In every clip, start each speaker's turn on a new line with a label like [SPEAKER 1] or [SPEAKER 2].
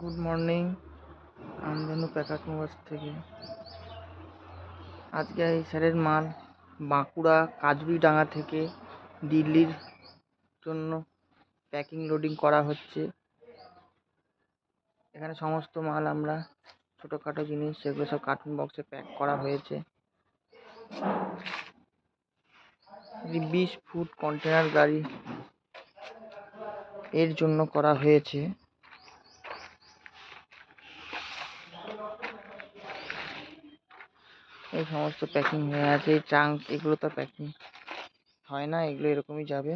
[SPEAKER 1] Good morning, আমদানু প্যাকাট mobile থেকে। আজকে এই স্যারের মাল বাঁকুড়া কাজুরিডাঙ্গা থেকে দিল্লির জন্য প্যাকিং লোডিং করা হচ্ছে। এখানে সমস্ত মাল আমরা ছোটোখাটো জিনিস সেগুলো সব কার্টুন বক্সে প্যাক করা হয়েছে। 20 ফুট কন্টেনার গাড়ি এর জন্য করা হয়েছে। এই সমস্ত প্যাকিং হয়ে আছে। এই ট্রাঙ্ক এগুলো তো প্যাকিং হয় না, এগুলো এরকমই যাবে।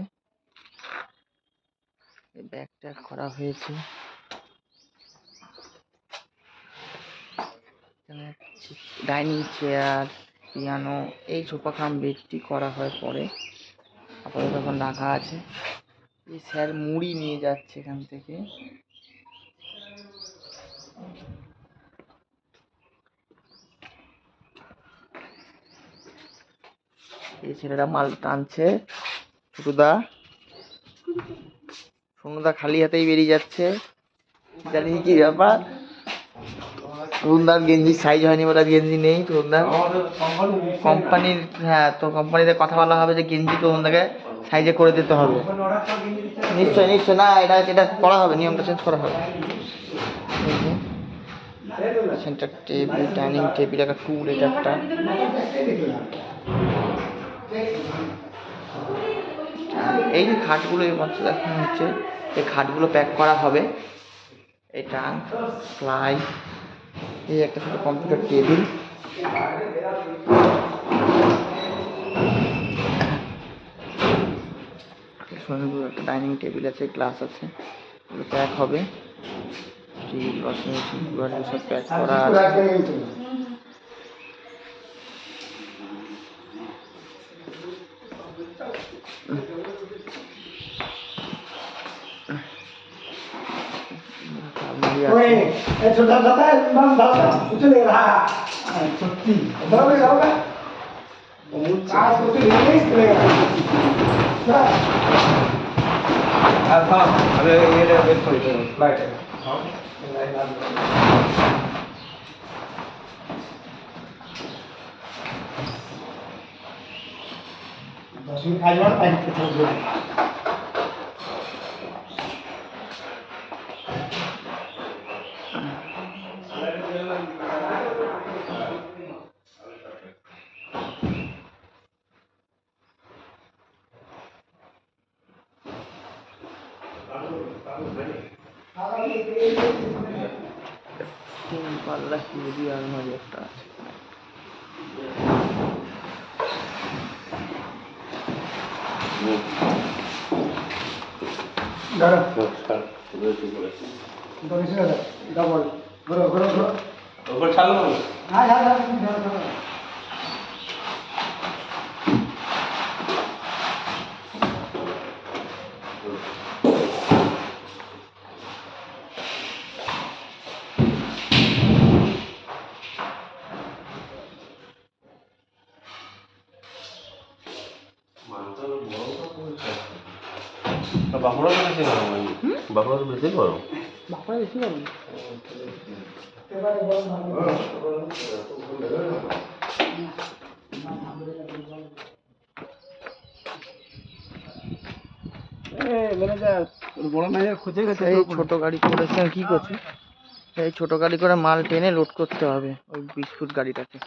[SPEAKER 1] এই ব্যাগ ট্যাগ করা হয়েছে। ডাইনিং চেয়ার, পিয়ানো, এই সোফা কাম বেডটি করা হয় পরে, আপাতত এখন রাখা আছে। এই স্যার মুড়ি নিয়ে যাচ্ছে এখান থেকে। এই ছেলেরা মাল টানছে। সোনুদা খালি হাতেই বেরিয়ে যাচ্ছে, জানি কি ব্যাপার। তরুণদার গেঞ্জির সাইজ হয়নি বলে গেঞ্জি নেই তরুণদার কোম্পানির। হ্যাঁ, তো কোম্পানিতে কথা বলা হবে যে গেঞ্জি তরুণদাকে সাইজে করে দিতে হবে। নিশ্চয় নিশ্চয়, না এটা করা হবে, নিয়মটা চেঞ্জ করা হবে। সেন্টার টেবিল, ডাইনিং টেবিল, একটা টুল, এটা একটা। এই যে খাটগুলো এই মাত্র দেখানো হচ্ছে, এই খাটগুলো প্যাক করা হবে। এই ট্রাঙ্ক, ফ্লাই, এই একটা ছোটো কম্পিউটার টেবিল, একটা ডাইনিং টেবিল আছে, গ্লাস আছে, এগুলো প্যাক হবে। স্টিল, ওয়াশিং মেশিন, সব প্যাক করা আছে। পাল্লা হেভি আলমারি একটা আছে।
[SPEAKER 2] বাঁকুড়া বেশি গরম, বাঁকুড়া বেশি গরম,
[SPEAKER 1] বাঁকুড়া বেশি গরম। এই ছোট গাড়ি করেছে, কি করছে? এই ছোট গাড়ি করে মাল টেনে লোড করতে হবে ওই 20 ফুট গাড়িটাকে।